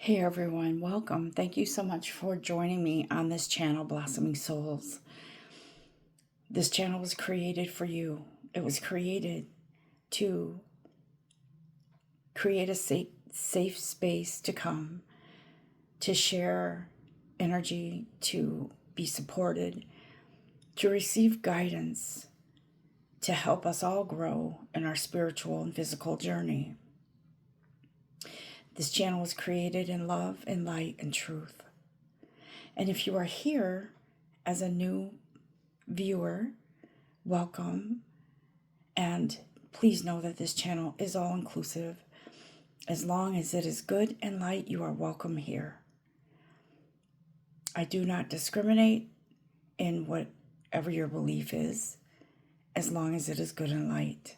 Hey everyone, welcome. Thank you so much for joining me on this channel, Blossoming Souls. This channel was created for you. It was created to create a safe space to come, to share energy, to be supported, to receive guidance, to help us all grow in our spiritual and physical journey. This channel was created in love and light and truth. And if you are here as a new viewer, welcome. And please know that this channel is all inclusive. As long as it is good and light, you are welcome here. I do not discriminate in whatever your belief is, as long as it is good and light.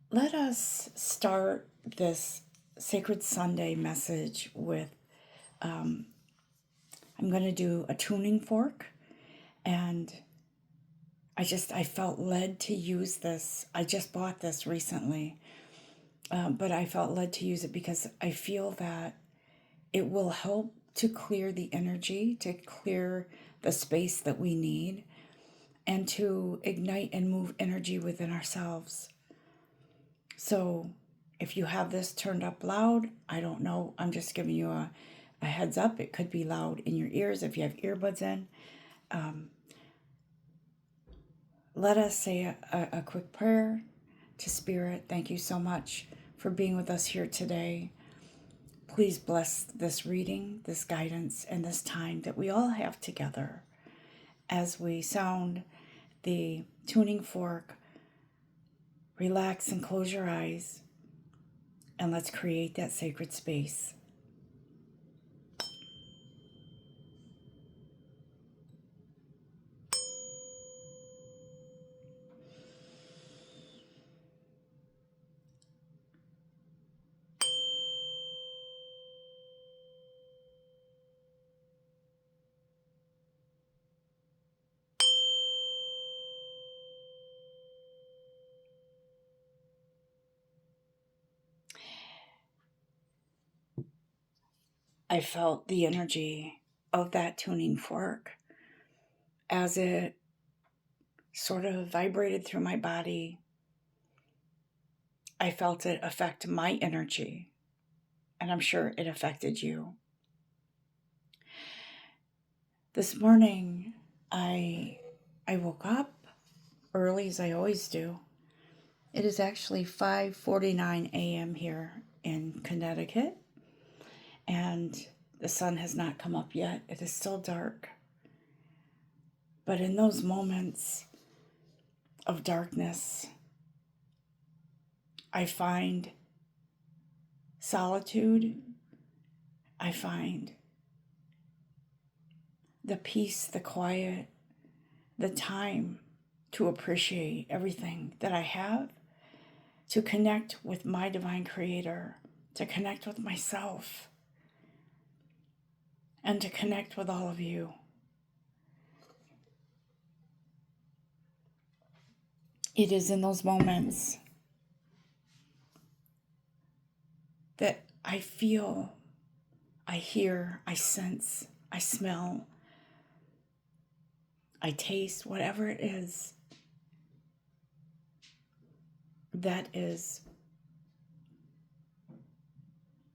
Let us start this Sacred Sunday message with, I'm going to do a tuning fork, and I felt led to use this. I just bought this recently, but I felt led to use it because I feel that it will help to clear the energy, to clear the space that we need, and to ignite and move energy within ourselves. So if you have this turned up loud, I don't know. I'm just giving you a heads up. It could be loud in your ears if you have earbuds in. Let us say a quick prayer to Spirit. Thank you so much for being with us here today. Please bless this reading, this guidance, and this time that we all have together as we sound the tuning fork. Relax and close your eyes, and let's create that sacred space. I felt the energy of that tuning fork as it sort of vibrated through my body. I felt it affect my energy, and I'm sure it affected you. This morning, I woke up early, as I always do. It is actually 5:49 a.m. here in Connecticut, and the sun has not come up yet. It is still dark. But in those moments of darkness, I find solitude. I find the peace, the quiet, the time to appreciate everything that I have, to connect with my divine creator, to connect with myself, and to connect with all of you. It is in those moments that I feel, I hear, I sense, I smell, I taste, whatever it is that is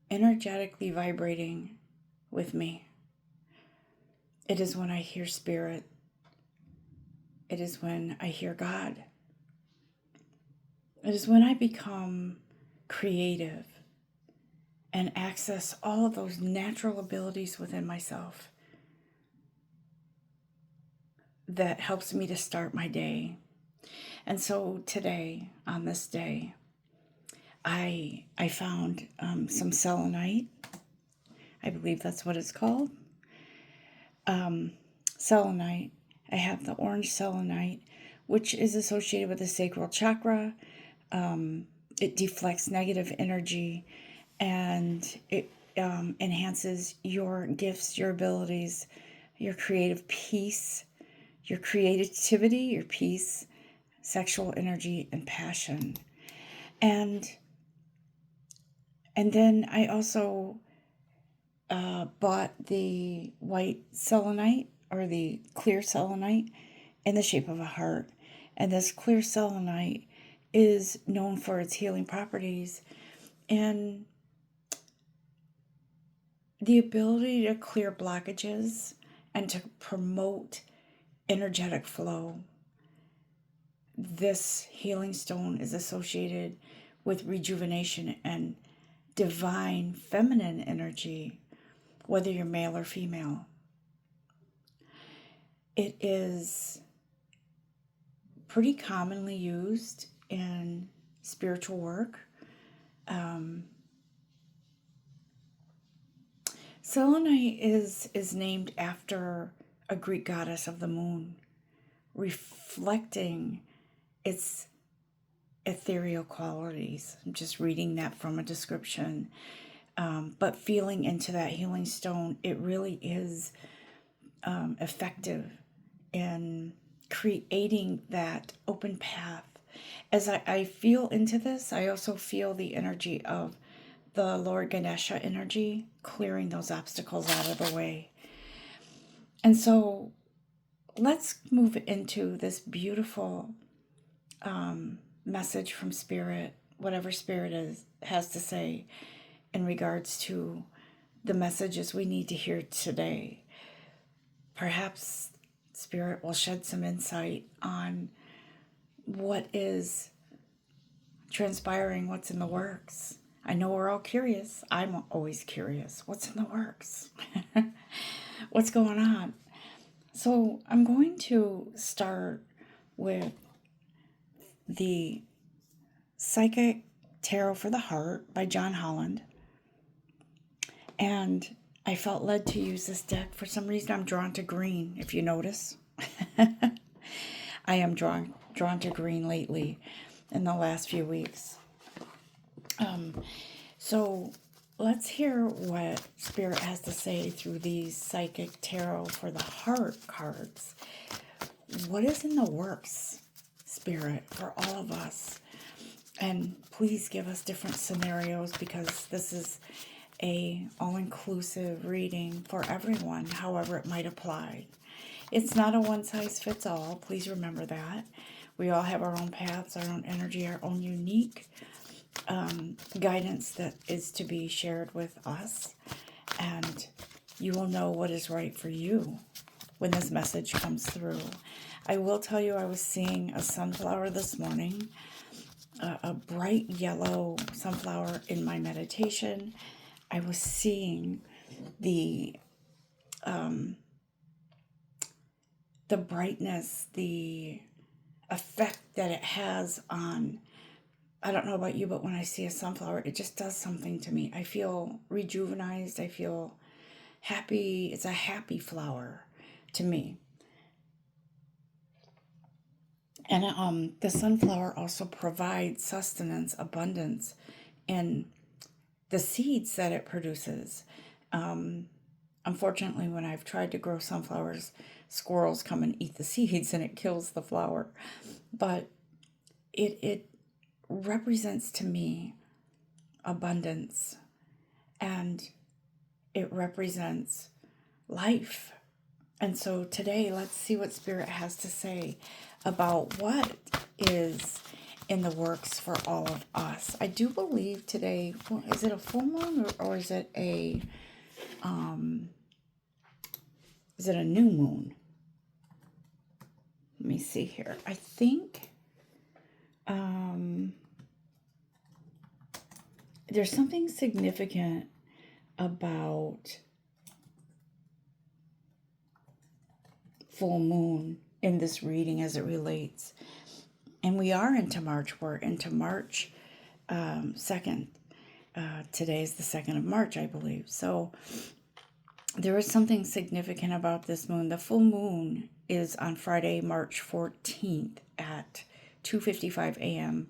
energetically vibrating with me. It is when I hear Spirit. It is when I hear God. It is when I become creative and access all of those natural abilities within myself that helps me to start my day. And so today, on this day, I found some selenite. I believe that's what it's called. Selenite. I have the orange selenite, which is associated with the sacral chakra. It deflects negative energy, and it enhances your gifts, your abilities, your creative peace, your creativity, your peace, sexual energy, and passion. And And then I also bought the white selenite, or the clear selenite, in the shape of a heart. And this clear selenite is known for its healing properties and the ability to clear blockages and to promote energetic flow. This healing stone is associated with rejuvenation and divine feminine energy, whether you're male or female. It is pretty commonly used in spiritual work. Selenite is named after a Greek goddess of the moon, reflecting its ethereal qualities. I'm just reading that from a description. But feeling into that healing stone, it really is effective in creating that open path. As I feel into this, I also feel the energy of the Lord Ganesha energy, clearing those obstacles out of the way. And so let's move into this beautiful message from Spirit, whatever Spirit has to say in regards to the messages we need to hear today. Perhaps Spirit will shed some insight on what is transpiring, what's in the works. I know we're all curious. I'm always curious. What's in the works? What's going on? So I'm going to start with the Psychic Tarot for the Heart by John Holland. And I felt led to use this deck. For some reason, I'm drawn to green, if you notice. I am drawn to green lately in the last few weeks. So let's hear what Spirit has to say through these Psychic Tarot for the Heart cards. What is in the works, Spirit, for all of us? And please give us different scenarios, because this is a all-inclusive reading for everyone, however it might apply. It's not a one-size-fits-all. Please remember that. We all have our own paths, our own energy, our own unique guidance that is to be shared with us. And you will know what is right for you when this message comes through. I will tell you, I was seeing a sunflower this morning, a bright yellow sunflower in my meditation. I was seeing the brightness, the effect that it has on, I don't know about you, but when I see a sunflower, it just does something to me. I feel rejuvenized. I feel happy. It's a happy flower to me. And the sunflower also provides sustenance, abundance in the seeds that it produces. Unfortunately, when I've tried to grow sunflowers, squirrels come and eat the seeds and it kills the flower. But it represents to me abundance, and it represents life. And so today, let's see what Spirit has to say about what is in the works for all of us. I do believe today, is it a full moon or is it a new moon? Let me see here. I think there's something significant about full moon in this reading as it relates. And we are into March. We're into March 2nd. Today is the 2nd of March, I believe. So there is something significant about this moon. The full moon is on Friday, March 14th at 2:55 a.m.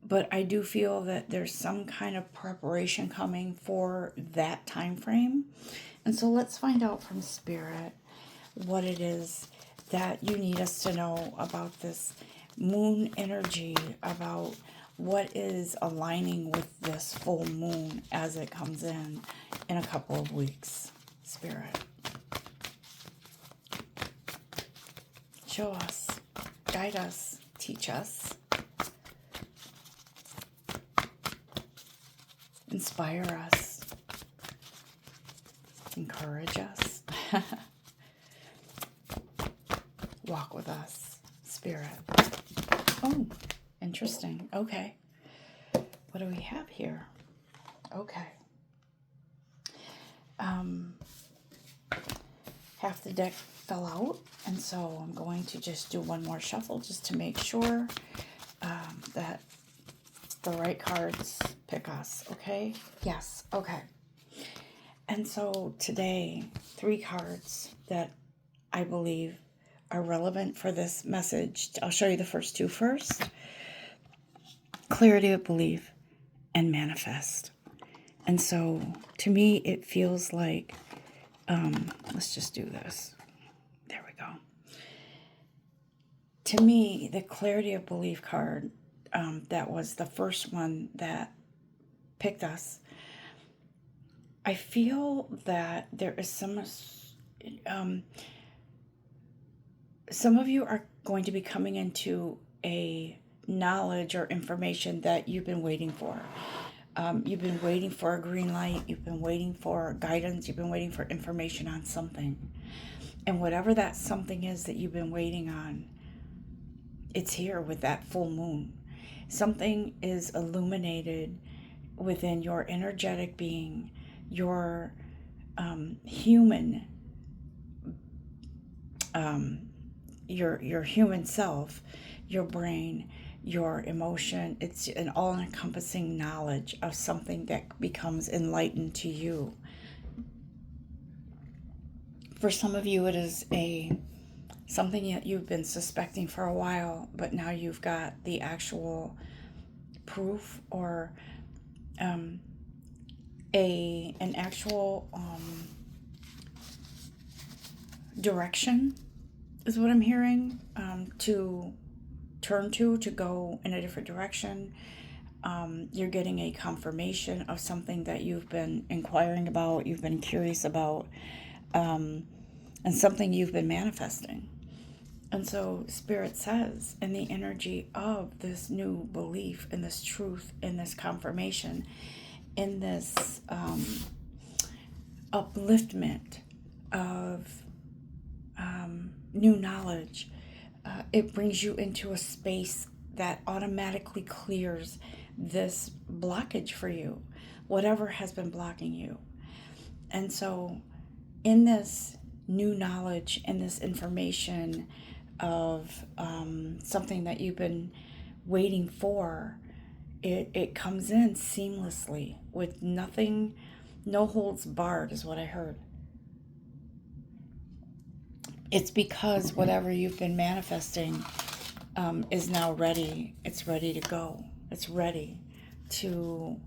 But I do feel that there's some kind of preparation coming for that time frame. And so let's find out from Spirit what it is that you need us to know about this moon energy, about what is aligning with this full moon as it comes in a couple of weeks. Spirit, show us, guide us, teach us, inspire us, encourage us, walk with us, Spirit. Oh, interesting. Okay. What do we have here? Okay. Half the deck fell out, and so I'm going to just do one more shuffle just to make sure that the right cards pick us. Okay? Yes. Okay. And so today, 3 cards that I believe are relevant for this message. I'll show you the first 2 first. Clarity of belief and manifest. And so to me, it feels like, let's just do this. There we go. To me, the clarity of belief card, that was the first one that picked us. I feel that there is some of you are going to be coming into a knowledge or information that you've been waiting for. You've been waiting for a green light. You've been waiting for guidance. You've been waiting for information on something. And whatever that something is that you've been waiting on, it's here with that full moon. Something is illuminated within your energetic being, your human, your human self, your brain, your emotion. It's an all-encompassing knowledge of something that becomes enlightened to you. For some of you, it is something that you've been suspecting for a while, but now you've got the actual proof, or an actual direction is what I'm hearing, to turn to go in a different direction. You're getting a confirmation of something that you've been inquiring about, you've been curious about, and something you've been manifesting. And so Spirit says, in the energy of this new belief, in this truth, in this confirmation, in this upliftment of new knowledge, it brings you into a space that automatically clears this blockage for you, whatever has been blocking you. And so in this new knowledge, in this information of something that you've been waiting for, it comes in seamlessly with nothing, no holds barred is what I heard. It's because whatever you've been manifesting is now ready. It's ready to go. It's ready to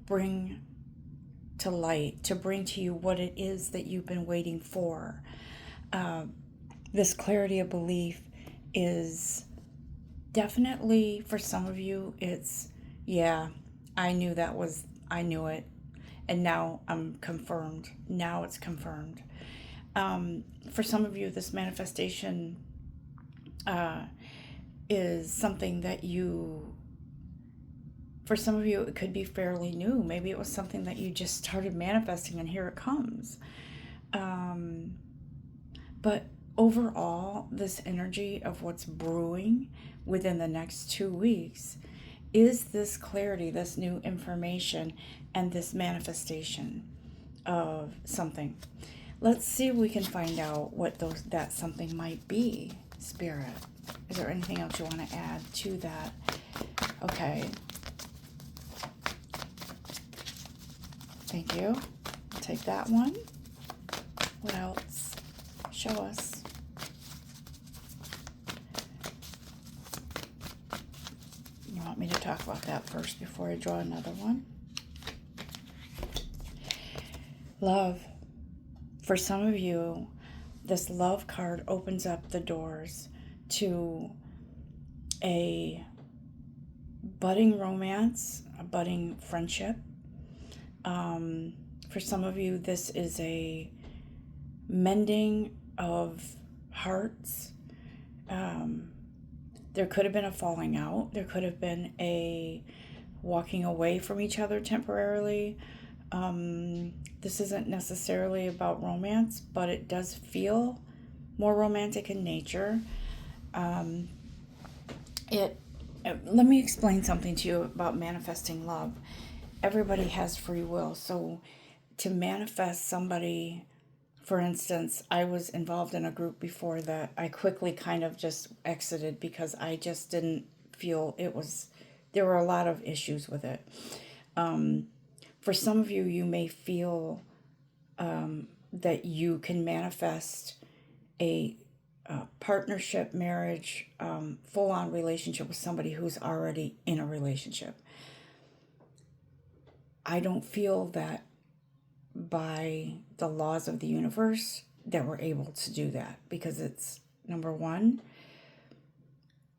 bring to light, to bring to you what it is that you've been waiting for. This clarity of belief is definitely, for some of you, it's, yeah, I knew it. And now I'm confirmed. Now it's confirmed. For some of you, this manifestation is something that for some of you, it could be fairly new. Maybe it was something that you just started manifesting and here it comes. But overall, this energy of what's brewing within the next 2 weeks is this clarity, this new information, and this manifestation of something. Let's see if we can find out what that something might be, Spirit. Is there anything else you want to add to that? Okay. Thank you. I'll take that one. What else? Show us. You want me to talk about that first before I draw another one? Love. For some of you, this love card opens up the doors to a budding romance, a budding friendship. For some of you, this is a mending of hearts. There could have been a falling out. There could have been a walking away from each other temporarily. This isn't necessarily about romance, but it does feel more romantic in nature. Let me explain something to you about manifesting love. Everybody has free will, so to manifest somebody, for instance, I was involved in a group before that I quickly kind of just exited because I just didn't feel there were a lot of issues with it. For some of you, you may feel that you can manifest a partnership, marriage, full-on relationship with somebody who's already in a relationship. I don't feel that by the laws of the universe that we're able to do that, because it's, number one,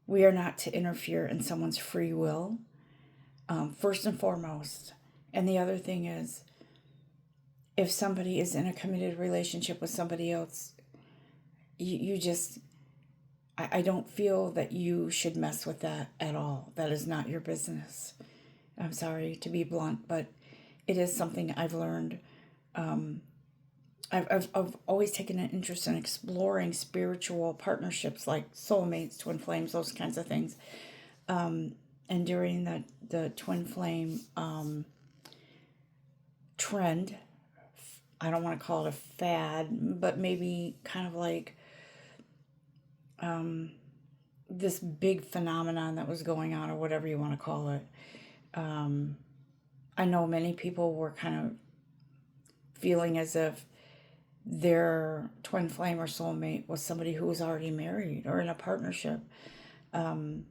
we are not to interfere in someone's free will, first and foremost. And the other thing is, if somebody is in a committed relationship with somebody else, I don't feel that you should mess with that at all. That is not your business. I'm sorry to be blunt, but it is something I've learned. I've always taken an interest in exploring spiritual partnerships like soulmates, twin flames, those kinds of things. And during the twin flame trend, I don't want to call it a fad, but maybe kind of like this big phenomenon that was going on, or whatever you want to call it. I know many people were kind of feeling as if their twin flame or soulmate was somebody who was already married or in a partnership. I'm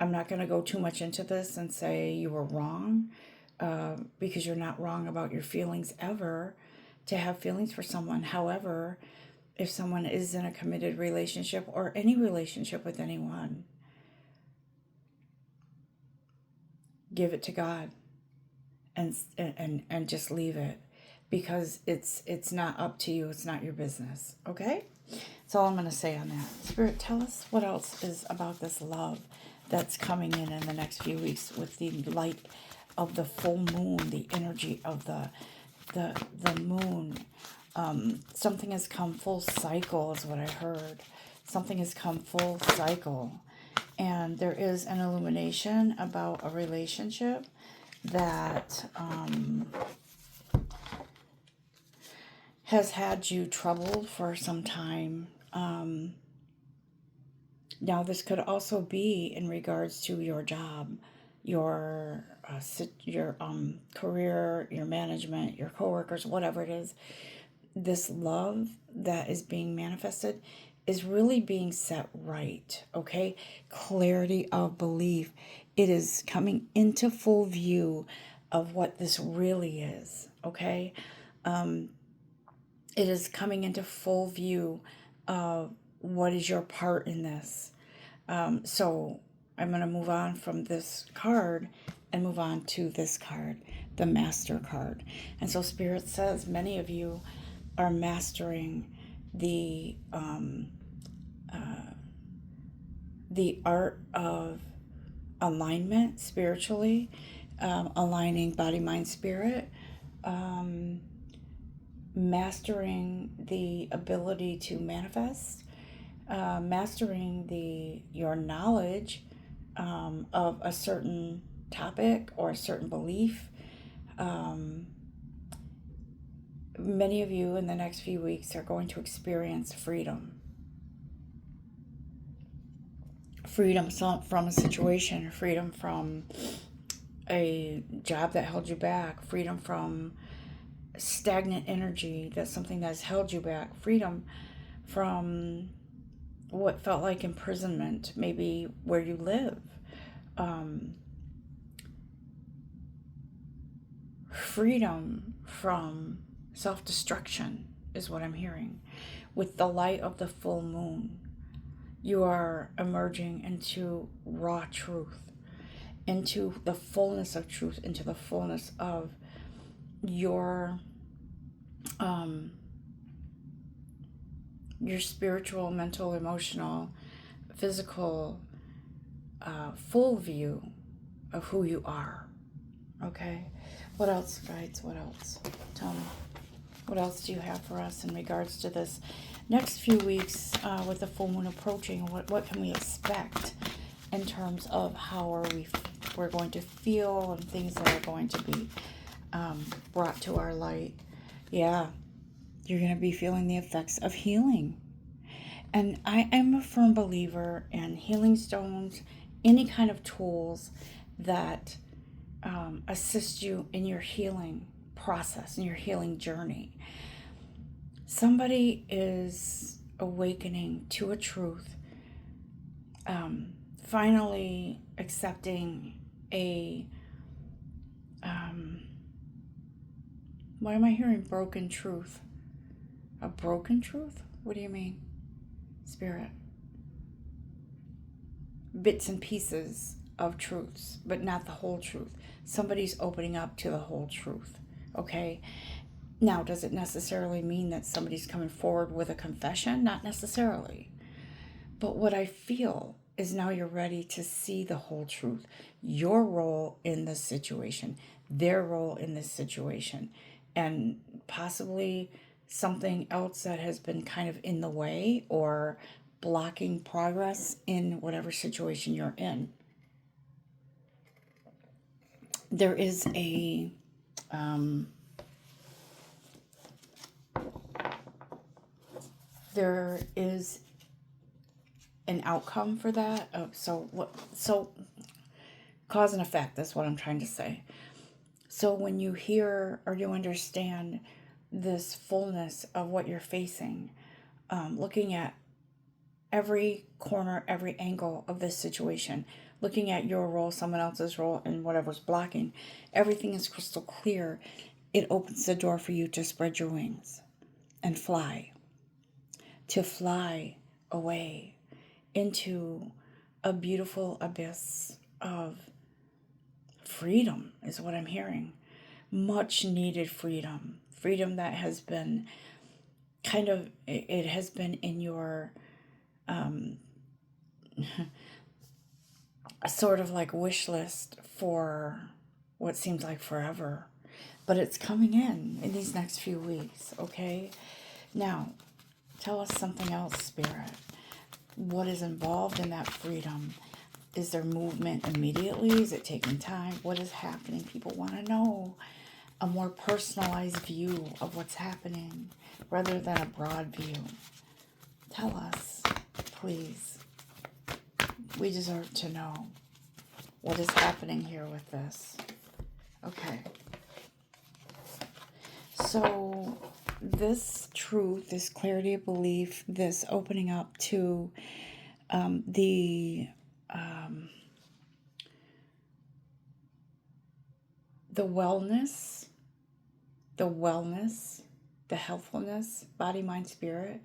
not going to go too much into this and say you were wrong, because you're not wrong about your feelings ever, to have feelings for someone. However, if someone is in a committed relationship or any relationship with anyone, give it to God and just leave it, because it's not up to you. It's not your business. Okay? That's all I'm going to say on that. Spirit, tell us what else is about this love that's coming in the next few weeks with the light of the full moon, the energy of the moon. Something has come full cycle is what I heard. Something has come full cycle. And there is an illumination about a relationship that has had you troubled for some time. Now, this could also be in regards to your job, your career, your management, your coworkers, whatever it is. This love that is being manifested is really being set right, okay? Clarity of belief. It is coming into full view of what this really is, okay? It is coming into full view of what is your part in this. So I'm going to move on from this card and move on to this card, the Master card. And so Spirit says many of you are mastering the art of alignment spiritually, aligning body, mind, spirit, mastering the ability to manifest, mastering your knowledge of a certain topic or a certain belief. Many of you in the next few weeks are going to experience freedom. Freedom from a situation, freedom from a job that held you back, freedom from stagnant energy, that's something that's held you back, freedom from what felt like imprisonment, maybe where you live. Freedom from self-destruction is what I'm hearing. With the light of the full moon, you are emerging into raw truth. into the fullness of truth, into the fullness of your um, your spiritual, mental, emotional, physical, full view of who you are. Okay? What else, guides? What else? Tell me. What else do you have for us in regards to this next few weeks with the full moon approaching? What can we expect in terms of how we're going to feel and things that are going to be brought to our light? Yeah, you're going to be feeling the effects of healing. And I am a firm believer in healing stones, any kind of tools that assist you in your healing process, in your healing journey. Somebody is awakening to a truth, finally accepting a, why am I hearing broken truth? A broken truth? What do you mean, Spirit? Bits and pieces of truths, but not the whole truth. Somebody's opening up to the whole truth, okay? Now, does it necessarily mean that somebody's coming forward with a confession? Not necessarily. But what I feel is now you're ready to see the whole truth. Your role in this situation, their role in this situation, and possibly something else that has been kind of in the way or blocking progress in whatever situation you're in. There is a there is an outcome for that. So cause and effect, that's what I'm trying to say. So when you hear or you understand this fullness of what you're facing, looking at every corner, every angle of this situation, looking at your role, someone else's role, and whatever's blocking, everything is crystal clear. It opens the door for you to spread your wings and fly, to fly away into a beautiful abyss of freedom, is what I'm hearing. Much needed freedom. Freedom that has been it has been in your sort of like wish list for what seems like forever. But it's coming in these next few weeks, okay? Now, tell us something else, Spirit. What is involved in that freedom? Is there movement immediately? Is it taking time? What is happening? People want to know a more personalized view of what's happening rather than a broad view. Tell us, please. We deserve to know what is happening here with this. Okay. So this truth, this clarity of belief, this opening up to the wellness, the healthfulness, body, mind, spirit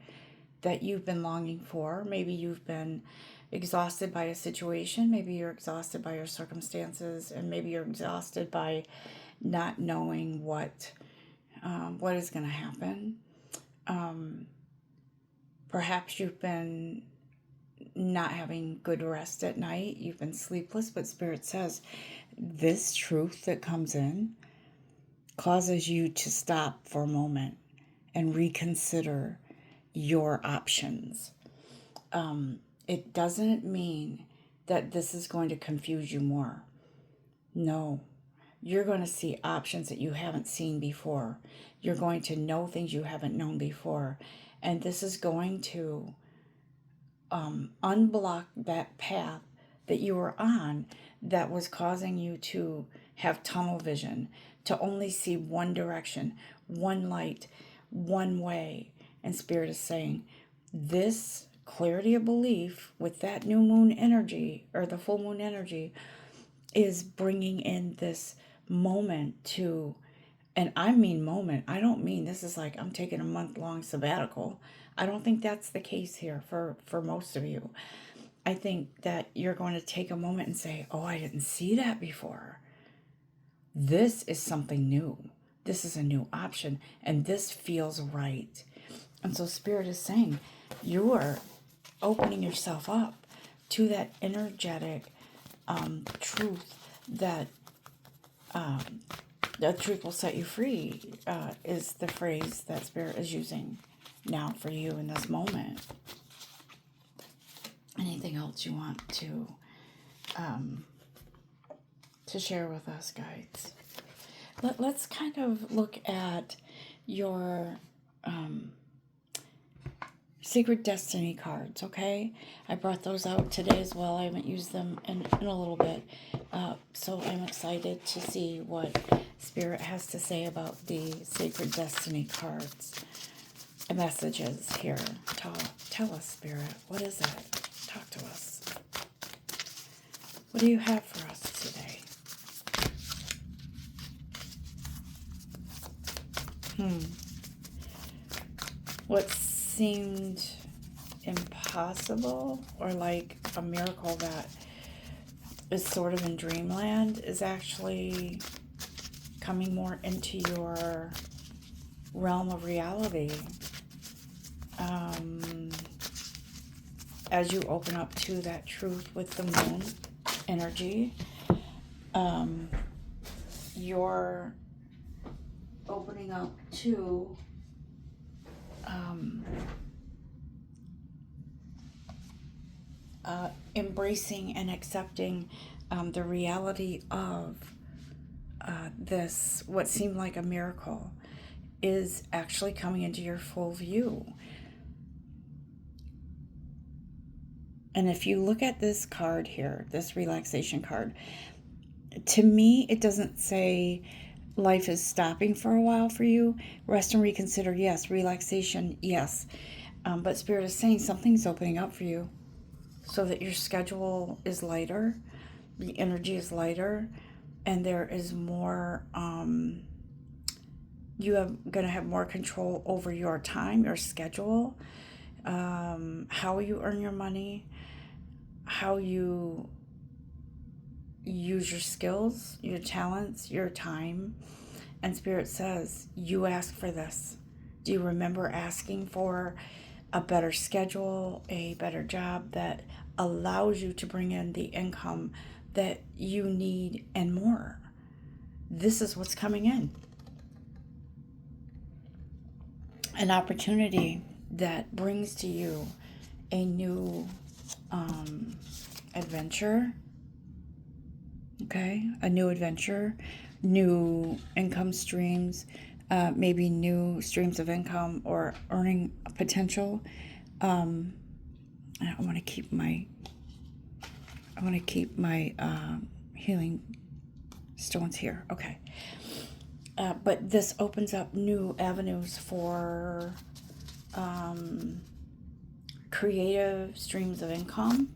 that you've been longing for. Maybe you've been exhausted by a situation. Maybe you're exhausted by your circumstances, and maybe you're exhausted by not knowing what is going to happen. Perhaps you've been not having good rest at night. You've been sleepless, but Spirit says this truth that comes in causes you to stop for a moment and reconsider your options. It doesn't mean that this is going to confuse you more. No, you're going to see options that you haven't seen before. You're going to know things you haven't known before. And this is going to unblock that path that you were on that was causing you to have tunnel vision, to only see one direction, one light, one way. And Spirit is saying, this clarity of belief with that new moon energy or the full moon energy is bringing in this moment to, and I mean moment, I don't mean this is like I'm taking a month-long sabbatical. I don't think that's the case here for most of you. I think that you're going to take a moment and say, oh, I didn't see that before. This is something new. This is a new option, and this feels right. And so Spirit is saying, you are opening yourself up to that energetic truth that the truth will set you free, is the phrase that Spirit is using now for you in this moment. Anything else you want to share with us, guides? Let's kind of look at your Secret Destiny cards, okay? I brought those out today as well. I haven't used them in a little bit. So I'm excited to see what Spirit has to say about the Sacred Destiny cards. Messages here. Tell us, Spirit. What is it? Talk to us. What do you have for us today? What seemed impossible, or like a miracle that is sort of in dreamland, is actually coming more into your realm of reality. As you open up to that truth with the moon energy, you're opening up to embracing and accepting the reality of this, what seemed like a miracle, is actually coming into your full view. And if you look at this card here, this relaxation card, to me, it doesn't say life is stopping for a while for you. Rest and reconsider, yes. Relaxation, yes. But Spirit is saying something's opening up for you so that your schedule is lighter, the energy is lighter, and there is more, you are going to have more control over your time, your schedule, how you earn your money, how you use your skills, your talents, your time. And Spirit says, you ask for this. Do you remember asking for a better schedule, a better job that allows you to bring in the income that you need and more? This is what's coming in. An opportunity that brings to you a new adventure. Okay, a new adventure, new income streams, maybe new streams of income or earning potential. I want to keep my healing stones here. Okay, but this opens up new avenues for creative streams of income.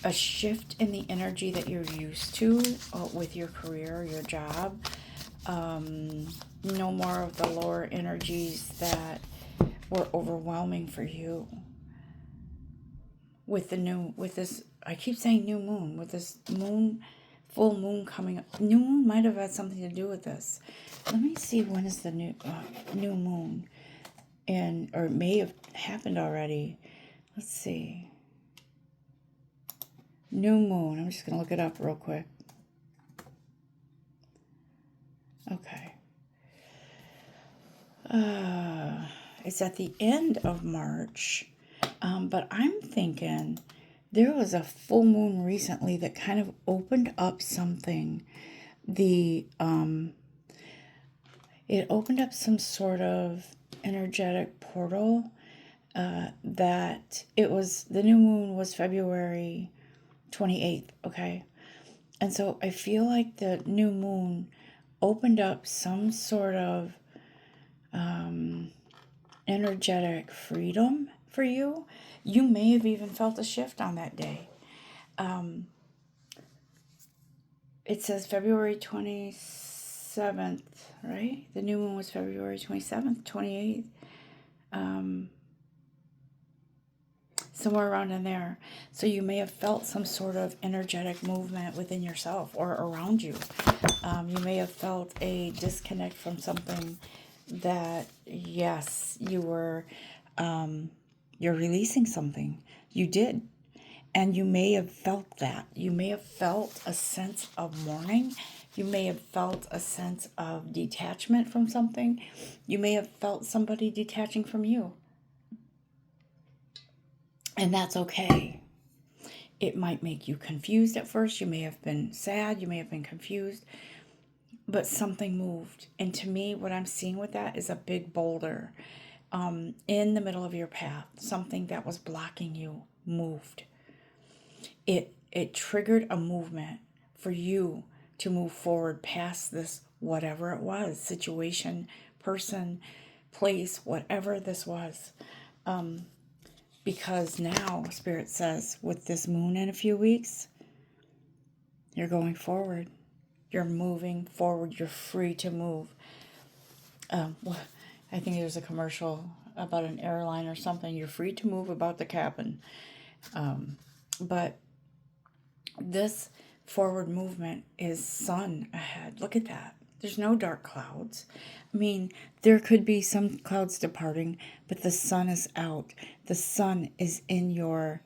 A shift in the energy that you're used to with your career, your job. No more of the lower energies that were overwhelming for you. With this, I keep saying new moon, with this full moon coming up. New moon might have had something to do with this. Let me see, when is the new moon? Or it may have happened already. Let's see. New moon. I'm just going to look it up real quick. Okay. It's at the end of March. But I'm thinking there was a full moon recently that kind of opened up something. It opened up some sort of energetic portal, that the new moon was February 28th, okay? And so I feel like the new moon opened up some sort of energetic freedom for you. You may have even felt a shift on that day. It says February 27th, right? The new moon was February 27th, 28th. somewhere around in there. So you may have felt some sort of energetic movement within yourself or around you. You may have felt a disconnect from something that, yes, you're releasing something. You did. And you may have felt that. You may have felt a sense of mourning. You may have felt a sense of detachment from something. You may have felt somebody detaching from you. And that's okay. It might make you confused at first. You may have been sad. You may have been confused. But something moved. And to me, what I'm seeing with that is a big boulder in the middle of your path. Something that was blocking you moved. It triggered a movement for you to move forward past this, whatever it was, situation, person, place, whatever this was. Because now, Spirit says, with this moon in a few weeks, you're going forward. You're moving forward. You're free to move. I think there's a commercial about an airline or something. You're free to move about the cabin. But this forward movement is sun ahead. Look at that. There's no dark clouds. I mean, there could be some clouds departing, but the sun is out. The sun is in your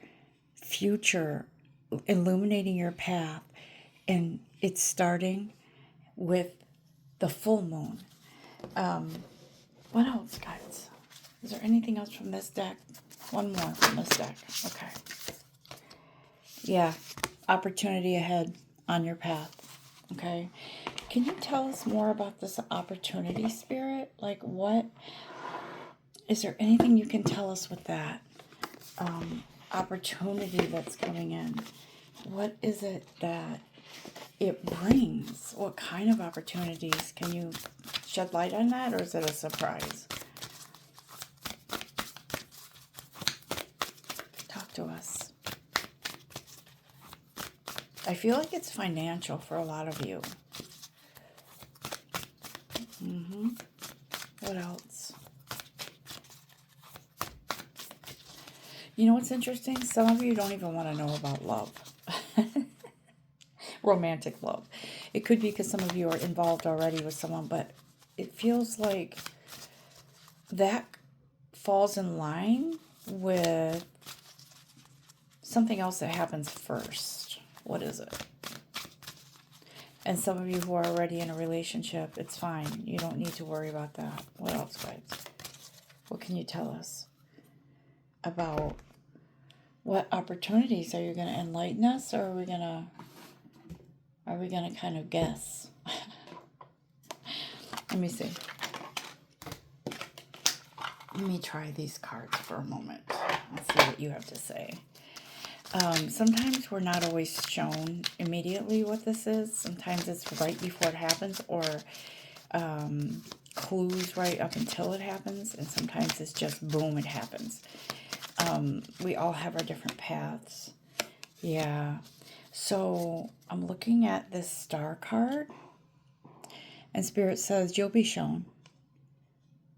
future, illuminating your path. And it's starting with the full moon. What else, guys? Is there anything else from this deck? One more from this deck. Okay. Yeah. Opportunity ahead on your path. Okay. Can you tell us more about this opportunity, Spirit? Like, what? Is there anything you can tell us with that opportunity that's coming in? What is it that it brings? What kind of opportunities? Can you shed light on that, or is it a surprise? Talk to us. I feel like it's financial for a lot of you. What else? You know what's interesting? Some of you don't even want to know about love. Romantic love. It could be because some of you are involved already with someone, but it feels like that falls in line with something else that happens first. What is it? And some of you who are already in a relationship, it's fine. You don't need to worry about that. What else, guys? What can you tell us about what opportunities? Are you going to enlighten us, or are we going to kind of guess? Let me see. Let me try these cards for a moment. Let's see what you have to say. Sometimes we're not always shown immediately what this is. Sometimes it's right before it happens, or clues right up until it happens. And sometimes it's just boom, it happens. We all have our different paths. Yeah. So I'm looking at this star card, and Spirit says, you'll be shown.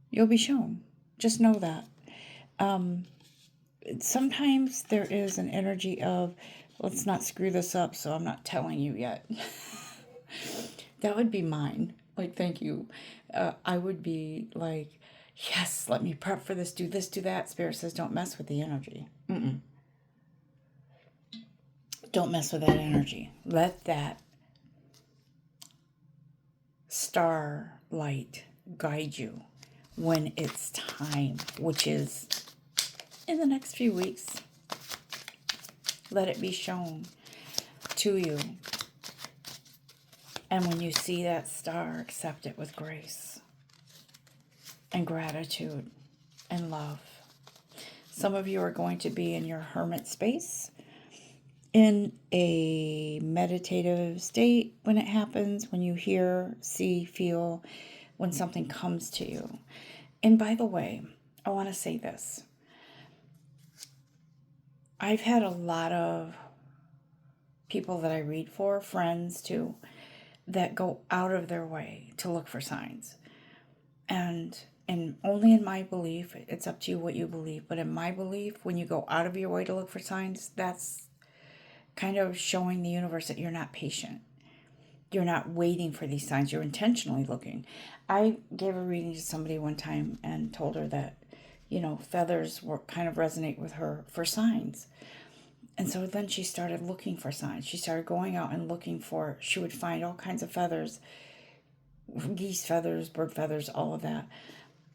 You'll be shown. Just know that. Sometimes there is an energy of, let's not screw this up, so I'm not telling you yet. That would be mine. Like, thank you. I would be like, yes, let me prep for this, do that. Spirit says, don't mess with the energy. Don't mess with that energy. Let that starlight guide you when it's time, which is in the next few weeks. Let it be shown to you. And when you see that star, accept it with grace and gratitude and love. Some of you are going to be in your hermit space, in a meditative state when it happens, when you hear, see, feel, when something comes to you. And by the way, I want to say this. I've had a lot of people that I read for, friends too, that go out of their way to look for signs. And and only in my belief, it's up to you what you believe, but in my belief, when you go out of your way to look for signs, that's kind of showing the universe that you're not patient. You're not waiting for these signs. You're intentionally looking. I gave a reading to somebody one time and told her that, feathers were kind of resonate with her for signs. And so then she started looking for signs. She started going out and looking for, she would find all kinds of feathers, geese feathers, bird feathers, all of that.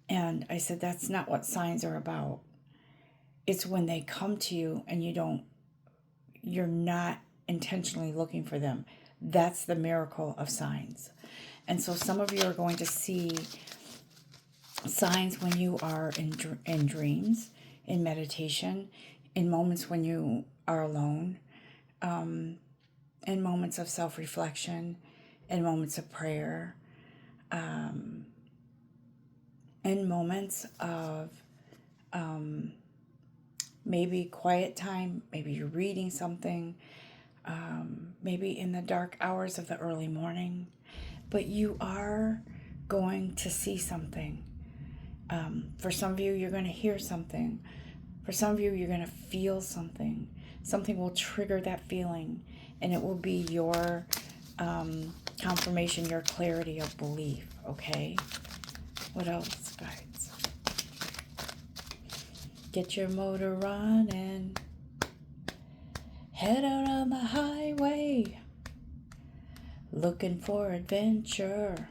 And I said, that's not what signs are about. It's when they come to you and you're not intentionally looking for them. That's the miracle of signs. And so some of you are going to see signs when you are in dreams, in meditation, in moments when you are alone, in moments of self-reflection, in moments of prayer, in moments of maybe quiet time, maybe you're reading something, maybe in the dark hours of the early morning, but you are going to see something. For some of you, you're going to hear something. For some of you, you're going to feel something. Something will trigger that feeling, and it will be your confirmation, your clarity of belief, okay? What else, guys? Get your motor running. Head out on the highway. Looking for adventure.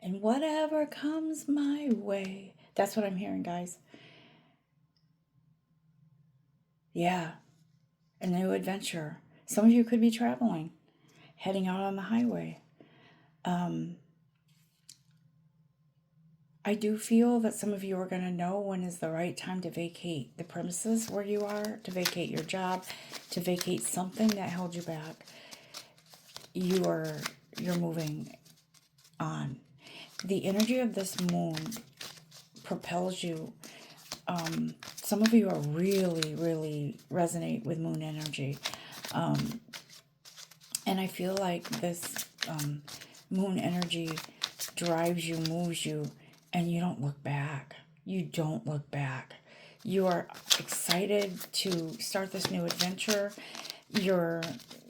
And whatever comes my way. That's what I'm hearing, guys. Yeah, a new adventure. Some of you could be traveling, heading out on the highway. I do feel that some of you are going to know when is the right time to vacate the premises where you are, to vacate your job, to vacate something that held you back. You're moving on. The energy of this moon propels you. Some of you are really, really resonate with moon energy. And I feel like this moon energy drives you, moves you, and you don't look back. You don't look back. You are excited to start this new adventure.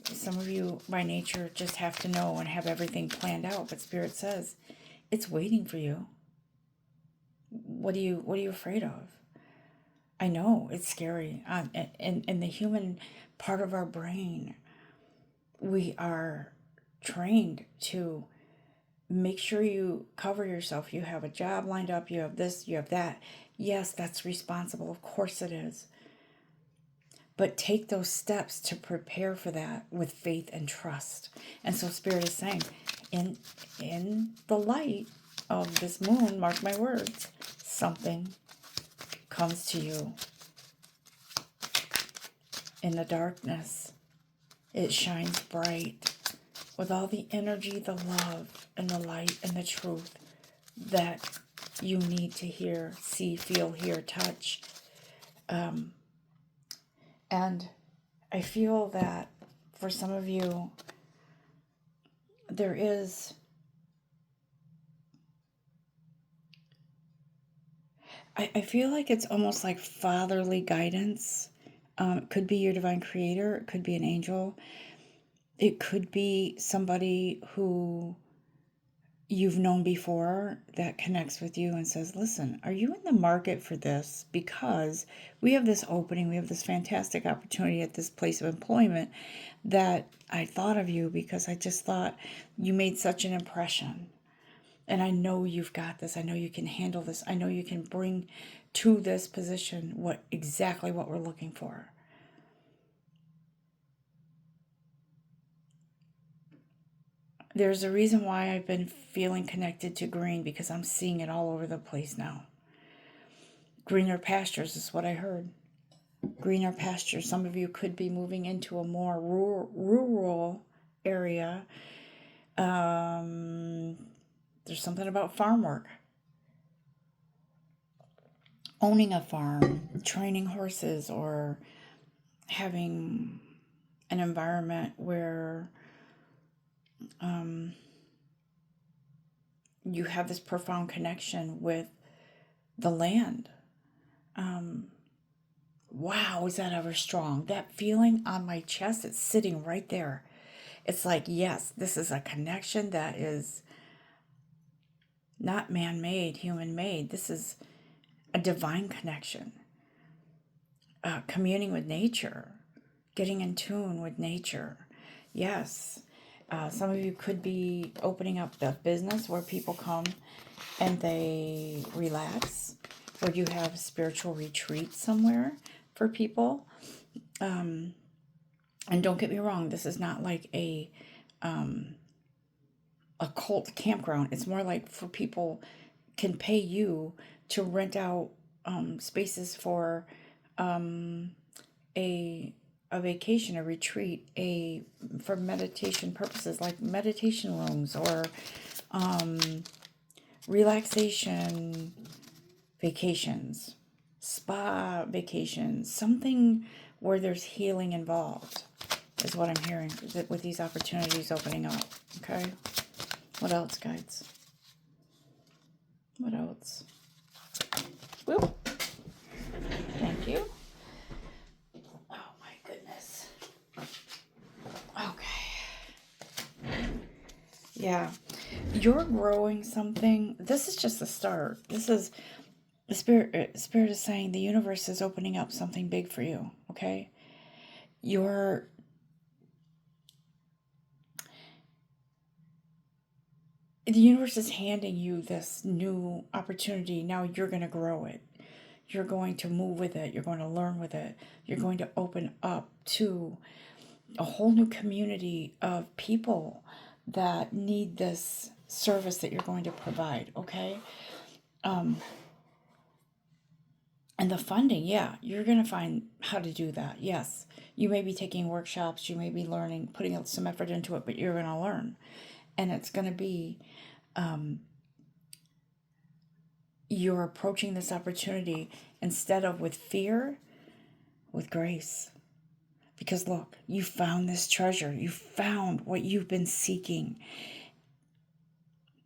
Some of you by nature just have to know and have everything planned out, but Spirit says it's waiting for you. What are you afraid of? I know it's scary. In the human part of our brain, we are trained to make sure you cover yourself. You have a job lined up, you have this, you have that. Yes, that's responsible. Of course it is. But take those steps to prepare for that with faith and trust. And so Spirit is saying, in the light of this moon, mark my words, something comes to you. In the darkness, it shines bright with all the energy, the love, and the light, and the truth that you need to hear, see, feel, hear, touch. And I feel that for some of you, there is, I feel like it's almost like fatherly guidance. It could be your divine creator. It could be an angel. It could be somebody who you've known before that connects with you and says, listen, are you in the market for this? Because we have this opening, we have this fantastic opportunity at this place of employment that I thought of you because I just thought you made such an impression. And I know you've got this. I know you can handle this. I know you can bring to this position exactly what we're looking for. There's a reason why I've been feeling connected to green, because I'm seeing it all over the place now. Greener pastures is what I heard. Greener pastures. Some of you could be moving into a more rural area. There's something about farm work. Owning a farm, training horses, or having an environment where you have this profound connection with the land. Wow, is that ever strong? That feeling on my chest, it's sitting right there. It's like, yes, this is a connection that is not man-made, human-made. This is a divine connection. Communing with nature, getting in tune with nature. Yes, some of you could be opening up the business where people come and they relax, or you have spiritual retreat somewhere for people. And don't get me wrong, this is not like a cult campground. It's more like for people can pay you to rent out spaces for a vacation, a retreat, for meditation purposes, like meditation rooms or relaxation vacations, spa vacations, something where there's healing involved is what I'm hearing with these opportunities opening up. Okay, what else, guides? What else? Whoop. Thank you. Oh my goodness. Okay. Yeah. You're growing something. This is just the start. This is the spirit is saying the universe is opening up something big for you, okay? The universe is handing you this new opportunity. Now you're going to grow it. You're going to move with it. You're going to learn with it. You're going to open up to a whole new community of people that need this service that you're going to provide, okay? And the funding, yeah, you're going to find how to do that. Yes, you may be taking workshops, you may be learning, putting some effort into it, but you're going to learn. And it's going to be, you're approaching this opportunity instead of with fear, with grace. Because look, you found this treasure. You found what you've been seeking.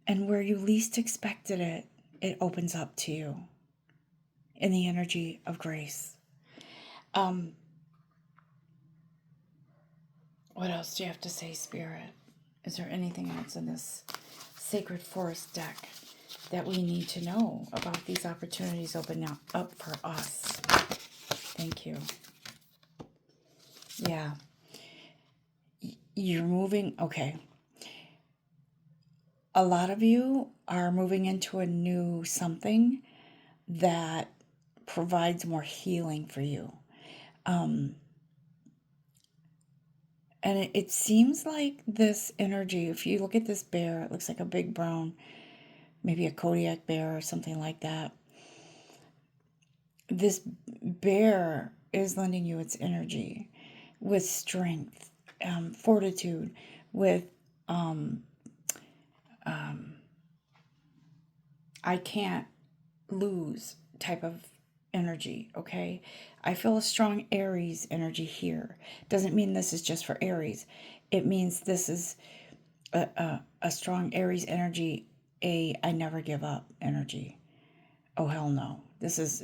And where you least expected it, it opens up to you in the energy of grace. What else do you have to say, Spirit? Is there anything else in this Sacred Forest deck that we need to know about these opportunities opening up for us? Thank you. Yeah. You're moving. Okay. A lot of you are moving into a new something that provides more healing for you. And it seems like this energy, if you look at this bear, it looks like a big brown, maybe a Kodiak bear or something like that. This bear is lending you its energy with strength, fortitude, with I can't lose type of energy, okay? I feel a strong Aries energy here. Doesn't mean this is just for Aries. It means this is a strong Aries energy, I never give up energy. Oh, hell no. This is,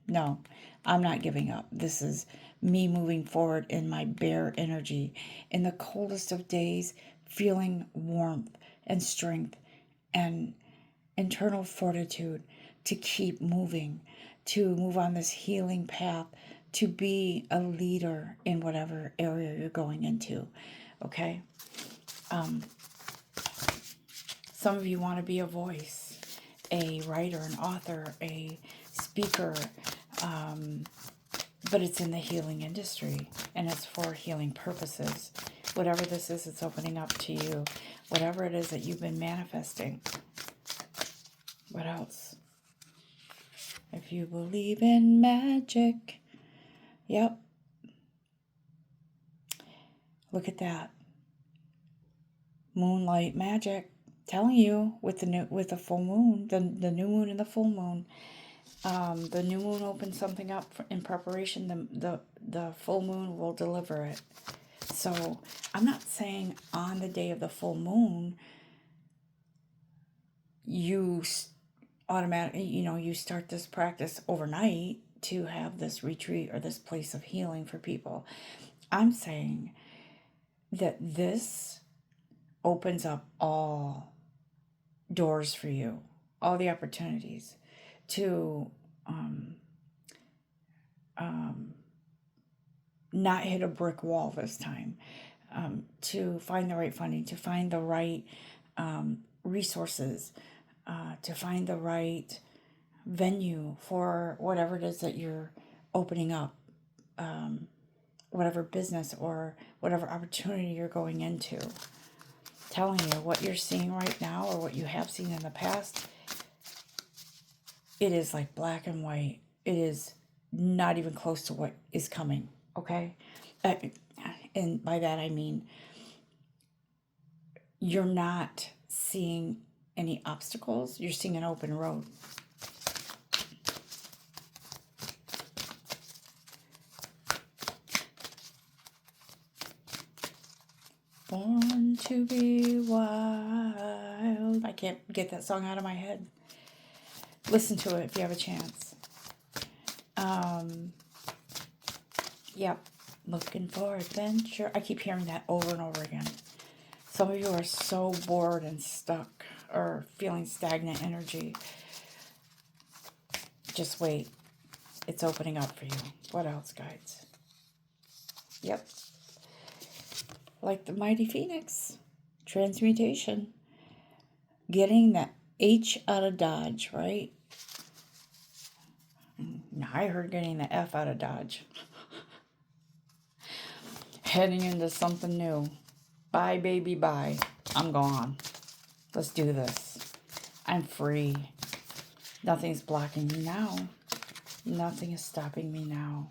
no, I'm not giving up. This is me moving forward in my bear energy. In the coldest of days, feeling warmth and strength and internal fortitude to keep moving, to move on this healing path, to be a leader in whatever area you're going into, okay? Some of you want to be a voice, a writer, an author, a speaker, but it's in the healing industry, and it's for healing purposes. Whatever this is, it's opening up to you. Whatever it is that you've been manifesting. What else? If you believe in magic. Yep. Look at that. Moonlight magic. Telling you with the full moon, the new moon and the full moon. The new moon opens something up in preparation. The full moon will deliver it. So I'm not saying on the day of the full moon you automatic, you start this practice overnight to have this retreat or this place of healing for people. I'm saying that this opens up all doors for you, all the opportunities to not hit a brick wall this time, to find the right funding, to find the right resources, to find the right venue for whatever it is that you're opening up, whatever business or whatever opportunity you're going into. Telling you what you're seeing right now or what you have seen in the past, it is like black and white. It is not even close to what is coming, okay? And by that I mean you're not seeing any obstacles. You're seeing an open road. Born to be wild. I can't get that song out of my head. Listen to it if you have a chance. Yep. Looking for adventure. I keep hearing that over and over again. Some of you are so bored and stuck or feeling stagnant energy. Just wait. It's opening up for you. What else, guides? Yep. Like the mighty phoenix. Transmutation. Getting that H out of Dodge, right? Now I heard getting the F out of Dodge. Heading into something new. Bye, baby, bye. I'm gone. Let's do this. I'm free. Nothing's blocking me now. Nothing is stopping me now.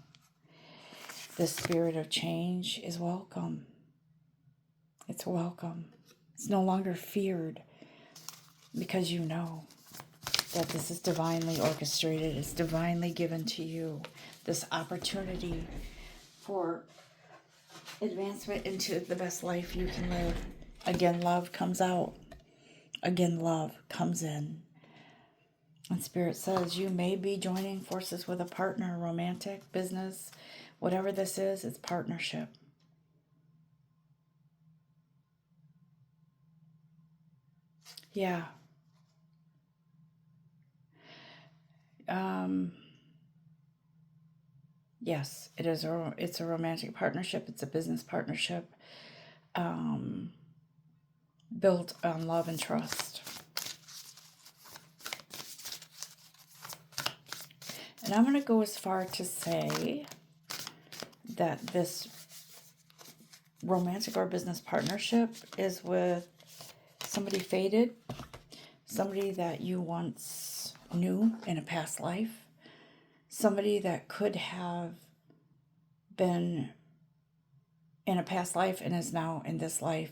The spirit of change is welcome. It's welcome. It's no longer feared because you know that this is divinely orchestrated. It's divinely given to you. This opportunity for advancement into the best life you can live. Again, love comes out. Again, love comes in. And Spirit says you may be joining forces with a partner, romantic, business, whatever this is, it's partnership. Yeah. Yes, it's a romantic partnership. It's a business partnership built on love and trust. And I'm going to go as far to say that this romantic or business partnership is with somebody fated, somebody that you once knew in a past life, somebody that could have been in a past life and is now in this life.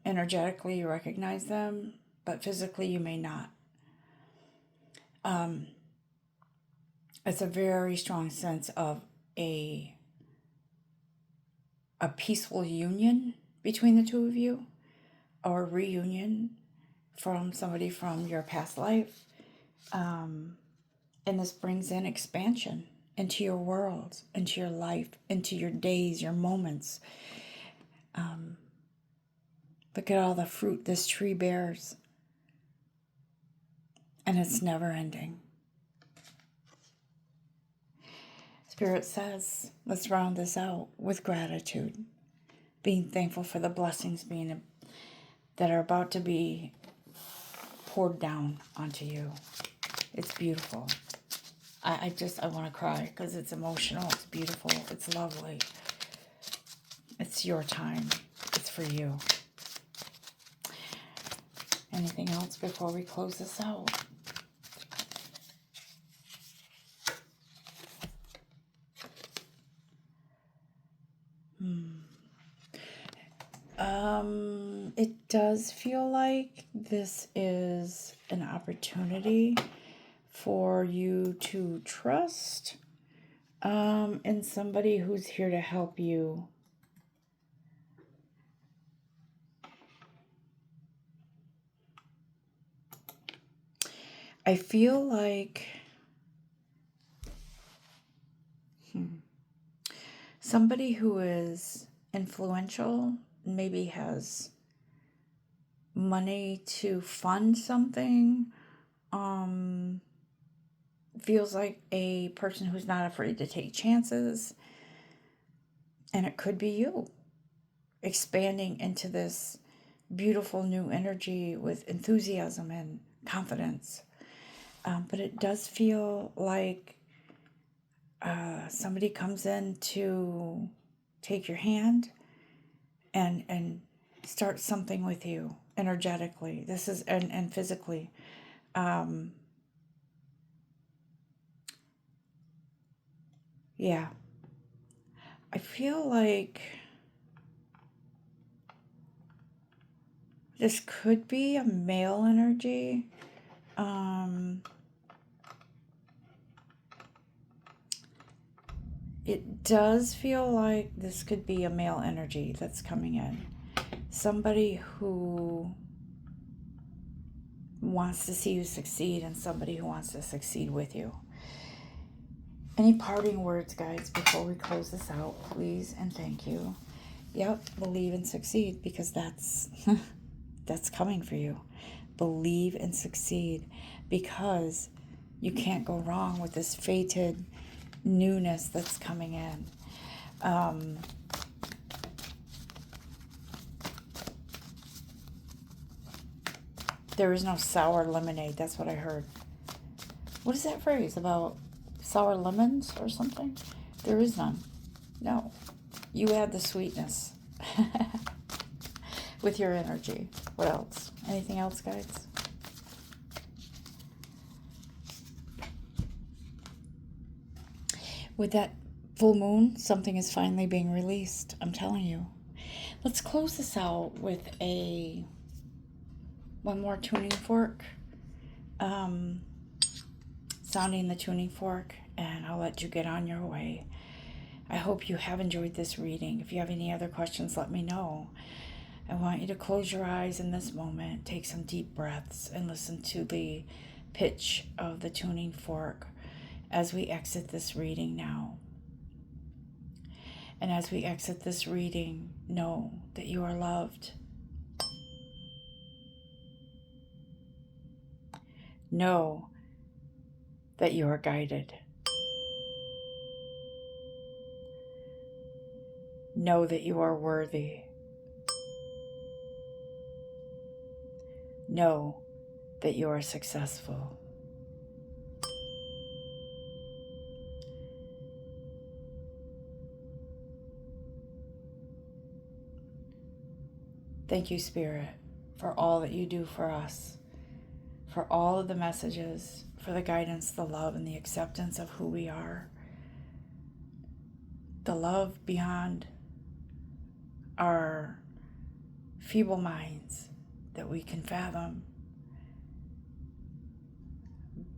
Energetically, you recognize them, but physically, you may not. It's a very strong sense of a peaceful union between the two of you, or a reunion from somebody from your past life. And this brings in expansion into your world, into your life, into your days, your moments. Look at all the fruit this tree bears. And it's never ending. Spirit says, let's round this out with gratitude. Being thankful for the blessings that are about to be poured down onto you. It's beautiful. I want to cry because it's emotional. It's beautiful. It's lovely. It's your time. It's for you. Anything else before we close this out? It does feel like this is an opportunity for you to trust in somebody who's here to help you. I feel like somebody who is influential, maybe has money to fund something, feels like a person who's not afraid to take chances. And it could be you expanding into this beautiful new energy with enthusiasm and confidence. But it does feel like somebody comes in to take your hand and start something with you energetically. This is and physically. Yeah. I feel like this could be a male energy. It does feel like this could be a male energy that's coming in. Somebody who wants to see you succeed and somebody who wants to succeed with you. Any parting words, guys, before we close this out, please and thank you. Yep, believe and succeed, because that's that's coming for you. Believe and succeed, because you can't go wrong with this fated newness that's coming in. There is no sour lemonade. That's what I heard. What is that phrase about sour lemons or something? There is none. No. You add the sweetness with your energy. What else? Anything else, guys? With that full moon, something is finally being released. I'm telling you. Let's close this out with one more tuning fork. Sounding the tuning fork, and I'll let you get on your way. I hope you have enjoyed this reading. If you have any other questions, let me know. I want you to close your eyes in this moment, take some deep breaths, and listen to the pitch of the tuning fork as we exit this reading now. And as we exit this reading, know that you are loved. Know that you are guided. Know that you are worthy. Know that you are successful. Thank you, Spirit, for all that you do for us, for all of the messages, for the guidance, the love, and the acceptance of who we are. The love beyond our feeble minds that we can fathom,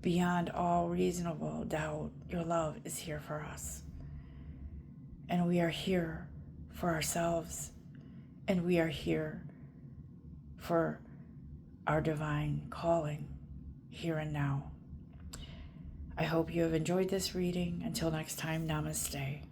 beyond all reasonable doubt. Your love is here for us. And we are here for ourselves. And we are here for our divine calling here and now. I hope you have enjoyed this reading. Until next time, namaste.